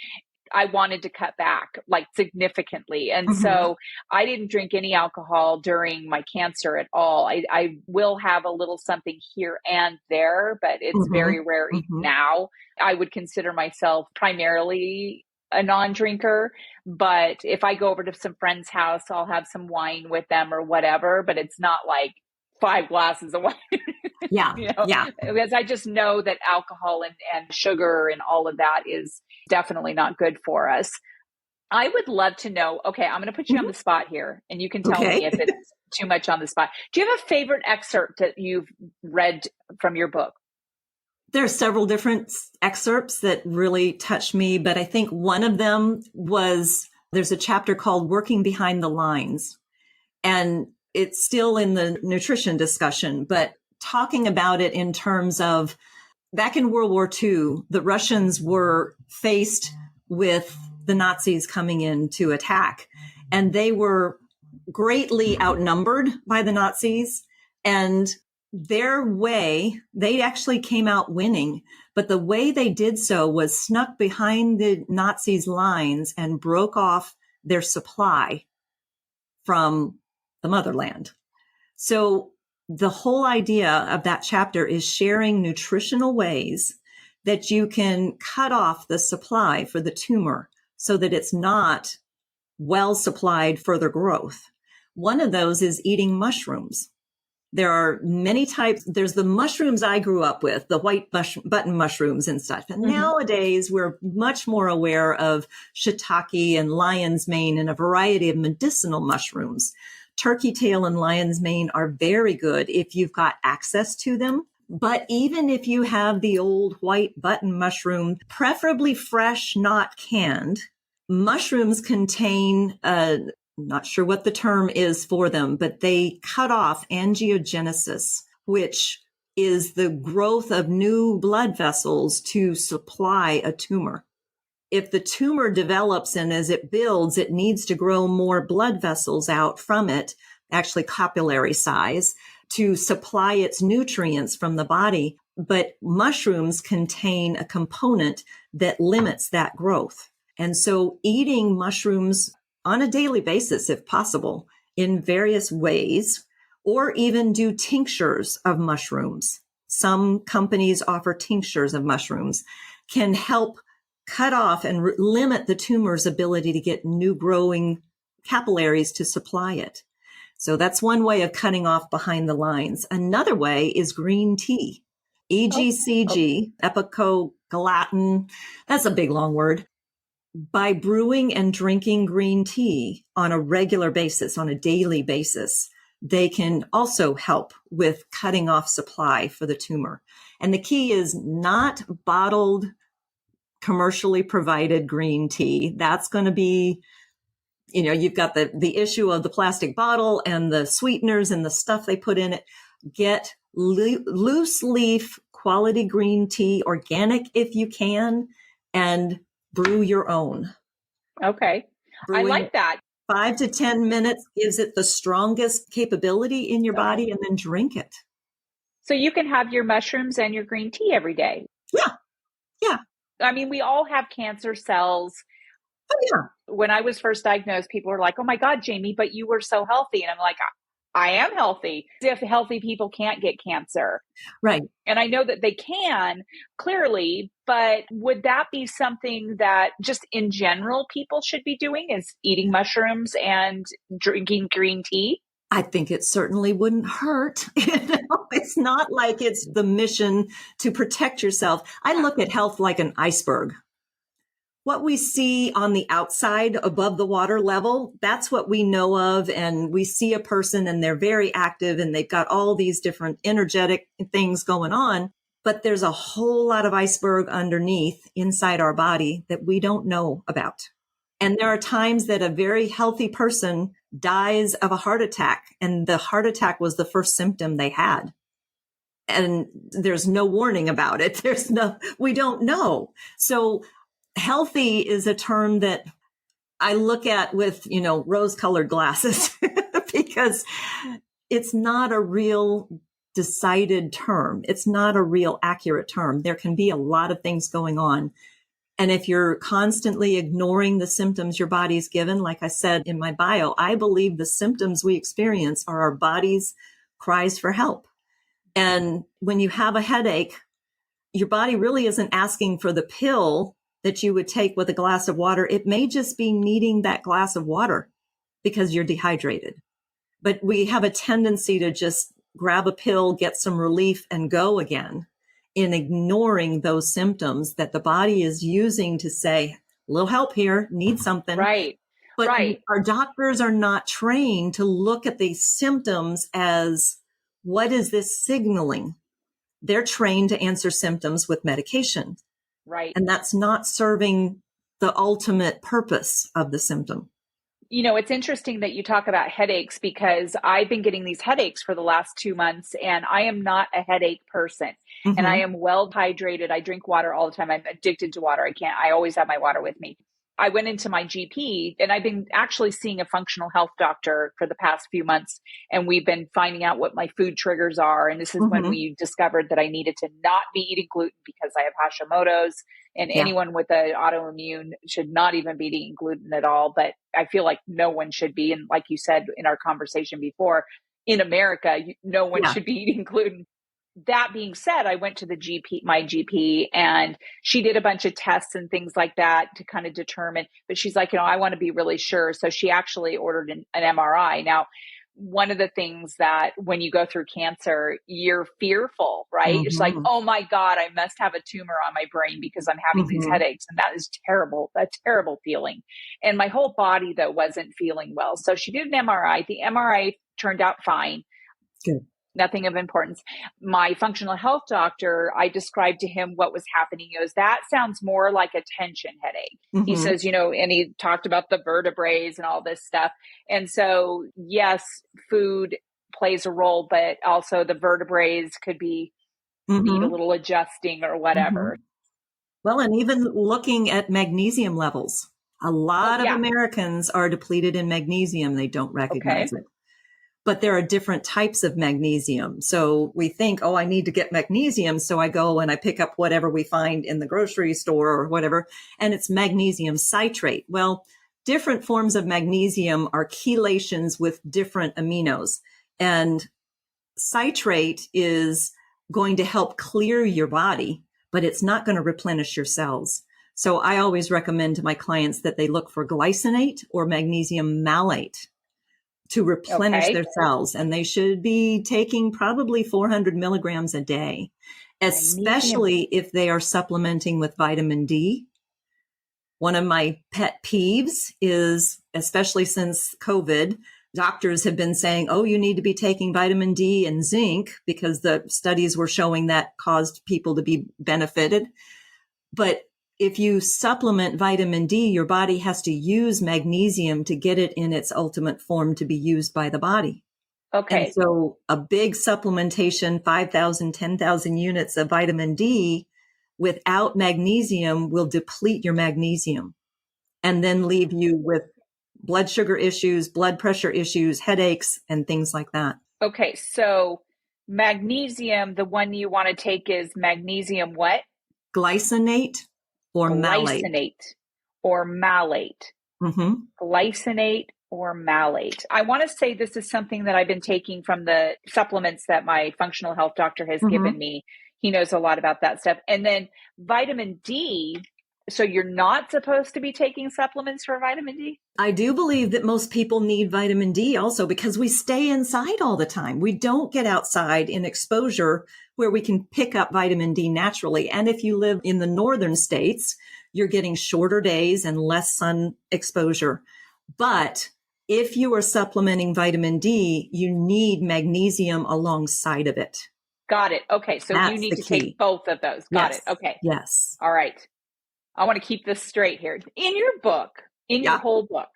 I wanted to cut back like significantly. And so I didn't drink any alcohol during my cancer at all. I will have a little something here and there, but it's very rare now. I would consider myself primarily a non-drinker, but if I go over to some friend's house, I'll have some wine with them or whatever, but it's not like 5 glasses of wine. Because I just know that alcohol and sugar and all of that is definitely not good for us. I would love to know, okay, I'm going to put you on the spot here and you can tell me if it's too much on the spot. Do you have a favorite excerpt that you've read from your book? There are several different excerpts that really touch me, but I think one of them was, there's a chapter called Working Behind the Lines. And it's still in the nutrition discussion, but talking about it in terms of back in World War II, the Russians were faced with the Nazis coming in to attack, and they were greatly outnumbered by the Nazis. And their way, they actually came out winning, but the way they did so was snuck behind the Nazis' lines and broke off their supply from the motherland. So the whole idea of that chapter is sharing nutritional ways that you can cut off the supply for the tumor so that it's not well supplied further growth. One of those is eating mushrooms. There are many types. There's the mushrooms I grew up with, the white button mushrooms and stuff. And nowadays we're much more aware of shiitake and lion's mane and a variety of medicinal mushrooms. Turkey tail and lion's mane are very good if you've got access to them. But even if you have the old white button mushroom, preferably fresh, not canned, mushrooms contain not sure what the term is for them, but they cut off angiogenesis, which is the growth of new blood vessels to supply a tumor. If the tumor develops and as it builds, it needs to grow more blood vessels out from it, actually capillary size, to supply its nutrients from the body. But mushrooms contain a component that limits that growth. And so eating mushrooms on a daily basis, if possible, in various ways, or even do tinctures of mushrooms. Some companies offer tinctures of mushrooms, can help cut off and limit the tumor's ability to get new growing capillaries to supply it. So that's one way of cutting off behind the lines. Another way is green tea. EGCG, epicogalatin, that's a big long word. By brewing and drinking green tea on a regular basis, on a daily basis, they can also help with cutting off supply for the tumor. And the key is not bottled, commercially provided green tea. That's going to be, you've got the issue of the plastic bottle and the sweeteners and the stuff they put in it. Get loose leaf quality green tea, organic if you can, and brew your own. Okay. Brewing, I like that. 5 to 10 minutes gives it the strongest capability in your body, and then drink it. So you can have your mushrooms and your green tea every day. Yeah. Yeah. I mean, we all have cancer cells. Oh, yeah. When I was first diagnosed, people were like, oh my God, Jamie, but you were so healthy. And I'm like, I am healthy. If healthy people can't get cancer. Right. And I know that they can, clearly, but would that be something that just in general people should be doing, is eating mushrooms and drinking green tea? I think it certainly wouldn't hurt. It's not like it's the mission to protect yourself. I look at health like an iceberg. What we see on the outside above the water level, that's what we know of. And we see a person and they're very active and they've got all these different energetic things going on. But there's a whole lot of iceberg underneath inside our body that we don't know about. And there are times that a very healthy person dies of a heart attack, and the heart attack was the first symptom they had. And there's no warning about it. We don't know. So healthy is a term that I look at with, rose-colored glasses because it's not a real decided term. It's not a real accurate term. There can be a lot of things going on. And if you're constantly ignoring the symptoms your body's given, like I said in my bio, I believe the symptoms we experience are our body's cries for help. And when you have a headache, your body really isn't asking for the pill that you would take with a glass of water. It may just be needing that glass of water because you're dehydrated. But we have a tendency to just grab a pill, get some relief, and go again, in ignoring those symptoms that the body is using to say, a little help here, need something. Right. But right. Our doctors are not trained to look at these symptoms as, what is this signaling? They're trained to answer symptoms with medication. Right. And that's not serving the ultimate purpose of the symptom. It's interesting that you talk about headaches, because I've been getting these headaches for the last 2 months, and I am not a headache person. Mm-hmm. And I am well hydrated. I drink water all the time. I'm addicted to water. I always have my water with me. I went into my GP, and I've been actually seeing a functional health doctor for the past few months. And we've been finding out what my food triggers are. And this is when we discovered that I needed to not be eating gluten because I have Hashimoto's, and anyone with an autoimmune should not even be eating gluten at all. But I feel like no one should be. And like you said in our conversation before, in America, no one should be eating gluten. That being said, I went to my GP, and she did a bunch of tests and things like that to kind of determine, but she's like, I want to be really sure. So she actually ordered an MRI. Now, one of the things that when you go through cancer, you're fearful, right? It's like, oh my God, I must have a tumor on my brain because I'm having these headaches. And that is terrible, a terrible feeling. And my whole body, though, wasn't feeling well. So she did an MRI. The MRI turned out fine. Good. Nothing of importance. My functional health doctor, I described to him what was happening. He goes, that sounds more like a tension headache. He says, and he talked about the vertebrae and all this stuff. And so, yes, food plays a role, but also the vertebrae could be need a little adjusting or whatever. Well, and even looking at magnesium levels, a lot of Americans are depleted in magnesium. They don't recognize it. But there are different types of magnesium. So we think, I need to get magnesium. So I go and I pick up whatever we find in the grocery store or whatever, and it's magnesium citrate. Well, different forms of magnesium are chelations with different aminos. And citrate is going to help clear your body, but it's not going to replenish your cells. So I always recommend to my clients that they look for glycinate or magnesium malate to replenish their cells. And they should be taking probably 400 milligrams a day. Magnesium. especially if they are supplementing with vitamin D. One of my pet peeves is, especially since COVID, doctors have been saying, oh, you need to be taking vitamin D and zinc because the studies were showing that caused people to be benefited. But if you supplement vitamin D, your body has to use magnesium to get it in its ultimate form to be used by the body. And Okay. so a big supplementation, 5,000, 10,000 units of vitamin D without magnesium will deplete your magnesium and then leave you with blood sugar issues, blood pressure issues, headaches, and things like that. Okay. So magnesium, the one you want to take is magnesium what? Glycinate or malate. Glycinate or malate. Mm-hmm. Glycinate or malate. I want to say this is something that I've been taking from the supplements that my functional health doctor has given me. He knows a lot about that stuff. And then vitamin D. So you're not supposed to be taking supplements for vitamin D? I do believe that most people need vitamin D also because we stay inside all the time. We don't get outside in exposure where we can pick up vitamin D naturally. And if you live in the northern states, you're getting shorter days and less sun exposure. But if you are supplementing vitamin D, you need magnesium alongside of it. Got it. Okay. So That's you need the to key. take both of those. Got it. Okay. Yes. All right. I want to keep this straight here. In your book, in your whole book,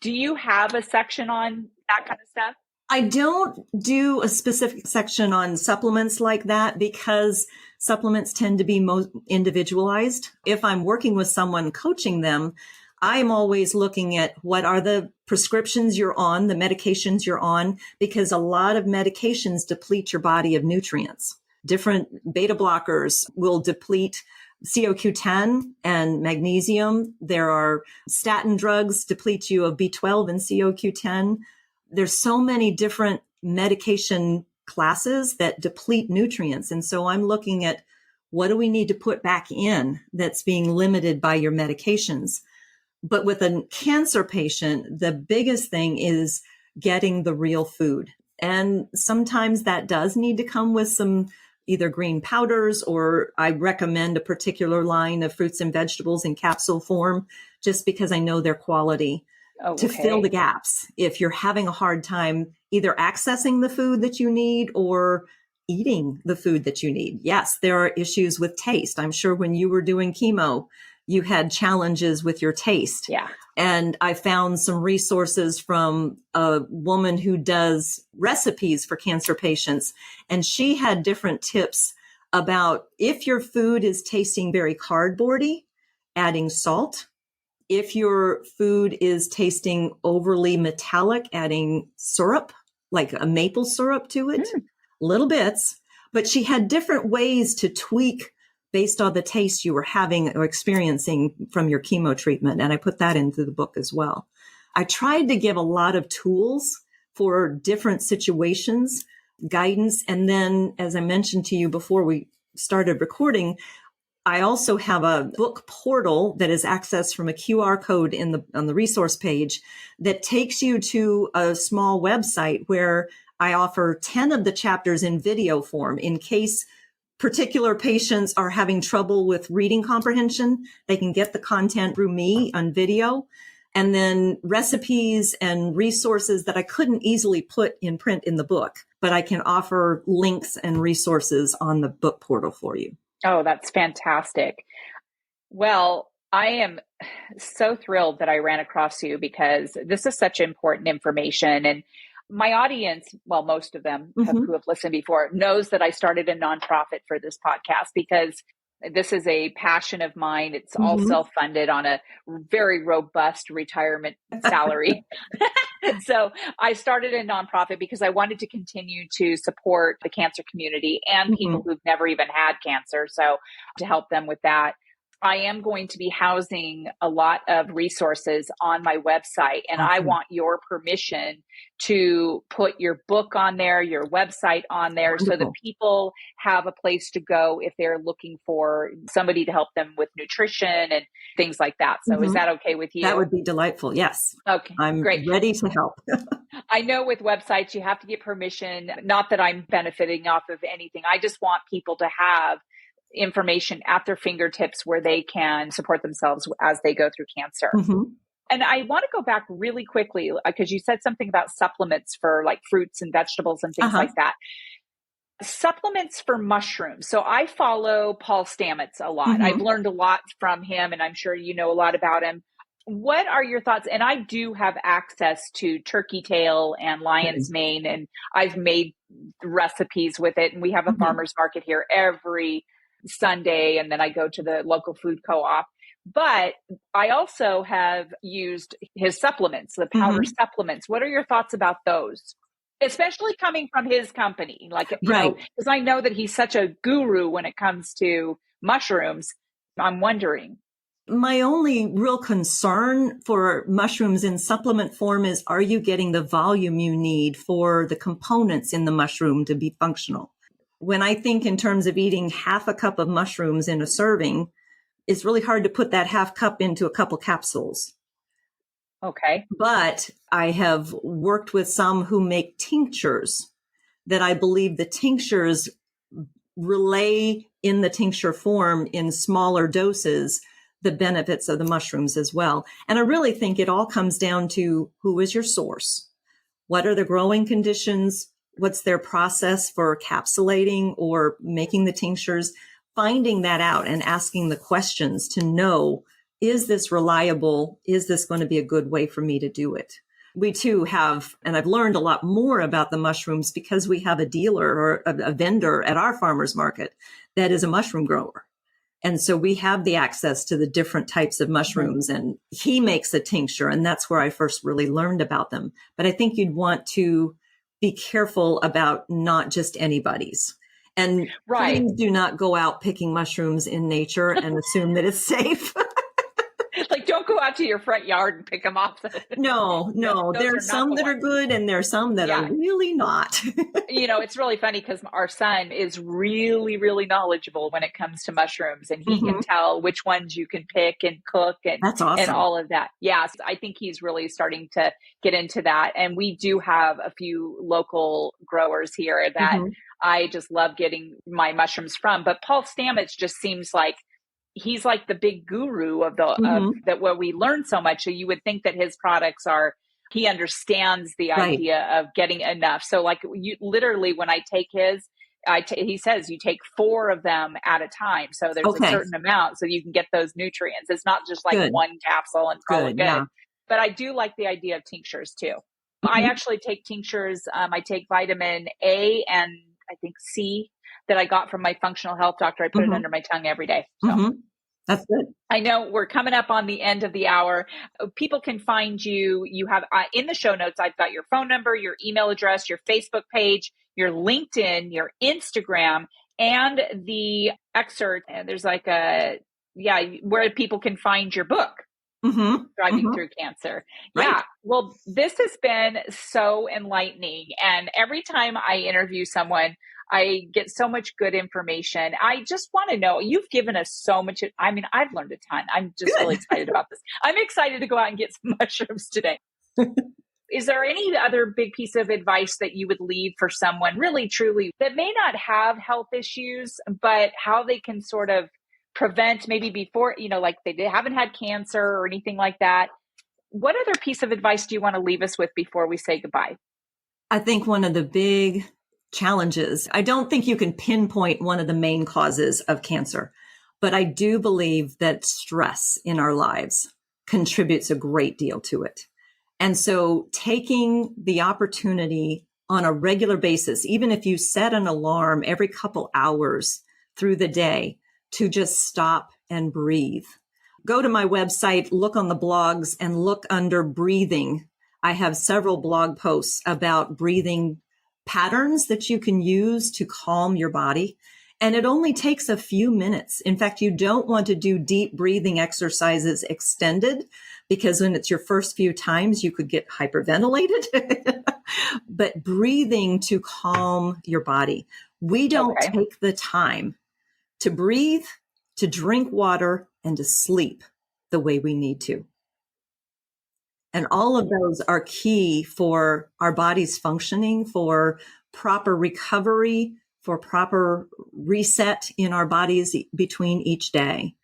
do you have a section on that kind of stuff? I don't do a specific section on supplements like that because supplements tend to be most individualized. If I'm working with someone coaching them, I'm always looking at what are the prescriptions you're on, the medications you're on, because a lot of medications deplete your body of nutrients. Different beta blockers will deplete CoQ10 and magnesium. There are statin drugs deplete you of B12 and CoQ10. There's so many different medication classes that deplete nutrients. And so I'm looking at what do we need to put back in that's being limited by your medications. But with a cancer patient, the biggest thing is getting the real food. And sometimes that does need to come with some either green powders, or I recommend a particular line of fruits and vegetables in capsule form, just because I know their quality to fill the gaps. If you're having a hard time either accessing the food that you need or eating the food that you need. Yes, there are issues with taste. I'm sure when you were doing chemo, you had challenges with your taste. Yeah. And I found some resources from a woman who does recipes for cancer patients. And she had different tips about if your food is tasting very cardboardy, adding salt. If your food is tasting overly metallic, adding syrup, like a maple syrup to it, little bits. But she had different ways to tweak based on the taste you were having or experiencing from your chemo treatment. And I put that into the book as well. I tried to give a lot of tools for different situations, guidance. And then, as I mentioned to you before we started recording, I also have a book portal that is accessed from a QR code on the resource page that takes you to a small website where I offer 10 of the chapters in video form in case particular patients are having trouble with reading comprehension. They can get the content through me on video, and then recipes and resources that I couldn't easily put in print in the book, but I can offer links and resources on the book portal for you. Oh, that's fantastic. Well, I am so thrilled that I ran across you because this is such important information. And my audience, well, most of them who have listened before, knows that I started a nonprofit for this podcast because this is a passion of mine. It's all self-funded on a very robust retirement salary. So I started a nonprofit because I wanted to continue to support the cancer community and people who've never even had cancer. So to help them with that. I am going to be housing a lot of resources on my website, and I Awesome. want your permission to put your book on there, your website on there, so that Wonderful. people have a place to go if they're looking for somebody to help them with nutrition and things like that. So is Mhm. that okay with That you? would be delightful. Yes. Okay, I'm great. ready to help. I know with websites, you have to get permission. Not that I'm benefiting off of anything. I just want people to have information at their fingertips where they can support themselves as they go through cancer. Mhm. And I want to go back really quickly because you said something about supplements for like fruits and vegetables and things Uh-huh. like that. Supplements for mushrooms. So I follow Paul Stamets a lot. I've Mhm. learned a lot from him, and I'm sure you know a lot about him. What are your thoughts? And I do have access to turkey tail and lion's Good. mane, and I've made recipes with it. And we have a Mhm. farmer's market here every Sunday, and then I go to the local food co-op. But I also have used his supplements, the powder Mhm. supplements. What are your thoughts about those? Especially coming from his company, like, Right. because I know that he's such a guru when it comes to mushrooms. I'm wondering. My only real concern for mushrooms in supplement form is, are you getting the volume you need for the components in the mushroom to be functional? When I think in terms of eating half a cup of mushrooms in a serving, it's really hard to put that half cup into a couple capsules. Okay. But I have worked with some who make tinctures that I believe the tinctures relay in the tincture form in smaller doses the benefits of the mushrooms as well. And I really think it all comes down to, who is your source? What are the growing conditions? What's their process for capsulating or making the tinctures? Finding that out and asking the questions to know, is this reliable? Is this going to be a good way for me to do it? We too have, and I've learned a lot more about the mushrooms because we have a dealer or a vendor at our farmer's market that is a mushroom grower. And so we have the access to the different types of Mhm. mushrooms, and he makes a tincture, and that's where I first really learned about them. But I think you'd want to be careful about not just anybody's. And Right. please do not go out picking mushrooms in nature and assume that it's safe. Like, don't go out to your front yard and pick them off. No, No, no, those are there's not some the that are ones. good and there's some that are Yeah. really not. It's really funny because our son is really, really knowledgeable when it comes to mushrooms, and he can Mhm. tell which ones you can pick and cook That's and awesome. all of that. Yes, I think he's really starting to get into that. And we do have a few local growers here that Mhm. I just love getting my mushrooms from. But Paul Stamets just seems like he's like the big guru of Mhm. that, where we learn so much. So you would think that his products are, he understands the Right. idea of getting enough. So like, you literally, when I take his, he says you take 4 of them at a time. So there's a Okay. certain amount so you can get those nutrients. It's not just like Good. one capsule and call it Good. good. Yeah. But I do like the idea of tinctures too. I Mhm. actually take tinctures. I take vitamin A and I think C that I got from my functional health doctor. I put it under Mhm. my tongue every day. So Mhm. That's good. I know we're coming up on the end of the hour. People can find you. You have in the show notes, I've got your phone number, your email address, your Facebook page, your LinkedIn, your Instagram, and the excerpt. And there's like where people can find your book, Mhm. Thriving Mhm. Through Cancer. Right. Yeah. Well, this has been so enlightening. And every time I interview someone, I get so much good information. I just want to know, you've given us so much. I mean, I've learned a ton. I'm just really Good. excited about this. I'm excited to go out and get some mushrooms today. Is there any other big piece of advice that you would leave for someone really truly that may not have health issues, but how they can sort of prevent maybe before, like they haven't had cancer or anything like that? What other piece of advice do you want to leave us with before we say goodbye? I think one of the big challenges, I don't think you can pinpoint one of the main causes of cancer, but I do believe that stress in our lives contributes a great deal to it. And so taking the opportunity on a regular basis, even if you set an alarm every couple hours through the day, to just stop and breathe. Go to my website, look on the blogs, and look under breathing. I have several blog posts about breathing patterns that you can use to calm your body. And it only takes a few minutes. In fact, you don't want to do deep breathing exercises extended, because when it's your first few times, you could get hyperventilated. But breathing to calm your body. We don't take the time to breathe, to drink water, and to sleep the way we need to. And all of those are key for our body's functioning, for proper recovery, for proper reset in our bodies between each day.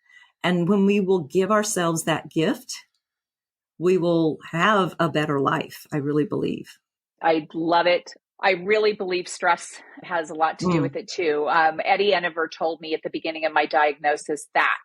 And when we will give ourselves that gift, we will have a better life, I really believe. I love it. I really believe stress has a lot to do with it too. Eddie Enever told me at the beginning of my diagnosis that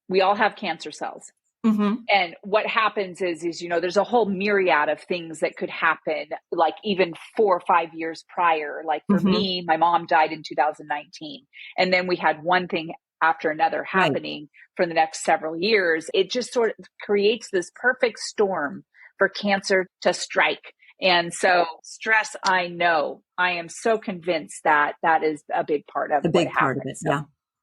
we all have cancer cells. Mm-hmm. And what happens is, there's a whole myriad of things that could happen, like even 4 or 5 years prior. Like for me, my mom died in 2019. And then we had one thing after another happening for the next several years. It just sort of creates this perfect storm for cancer to strike. And so stress, I am so convinced that that is a big part of what happens.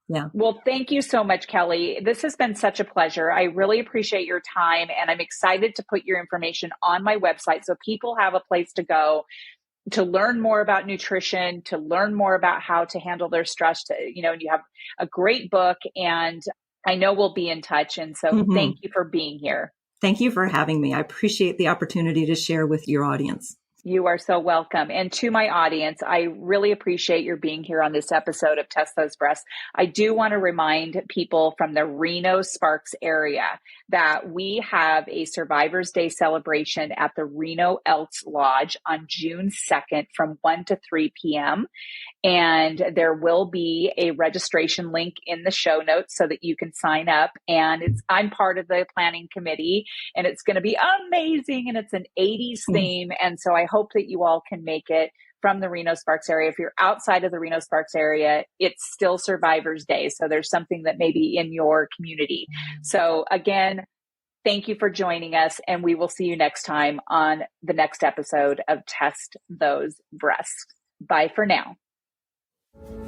Yeah. Well, thank you so much, Kelly. This has been such a pleasure. I really appreciate your time, and I'm excited to put your information on my website so people have a place to go to learn more about nutrition, to learn more about how to handle their stress. And you have a great book, and I know we'll be in touch. And so thank you for being here. Thank you for having me. I appreciate the opportunity to share with your audience. You are so welcome. And to my audience, I really appreciate your being here on this episode of Test Those Breasts. I do want to remind people from the Reno Sparks area that we have a Survivors Day celebration at the Reno Elks Lodge on June 2nd from 1 to 3 p.m. And there will be a registration link in the show notes so that you can sign up. And I'm part of the planning committee, and it's going to be amazing. And it's an 80s theme. And so I hope that you all can make it from the Reno Sparks area. If you're outside of the Reno Sparks area, it's still Survivors Day. So there's something that may be in your community. So again, thank you for joining us. And we will see you next time on the next episode of Test Those Breasts. Bye for now.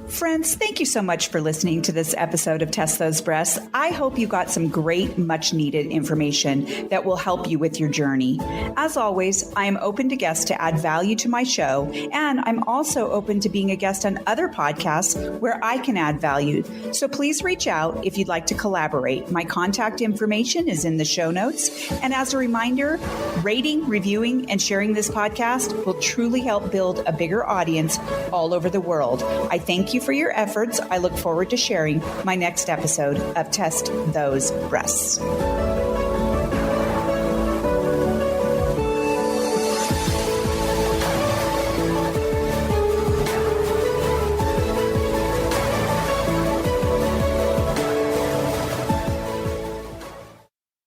Friends, thank you so much for listening to this episode of Test Those Breasts. I hope you got some great, much needed information that will help you with your journey. As always, I am open to guests to add value to my show, and I'm also open to being a guest on other podcasts where I can add value. So please reach out if you'd like to collaborate. My contact information is in the show notes. And as a reminder, rating, reviewing, and sharing this podcast will truly help build a bigger audience all over the world. I thank you for your efforts. I look forward to sharing my next episode of Test Those Breasts.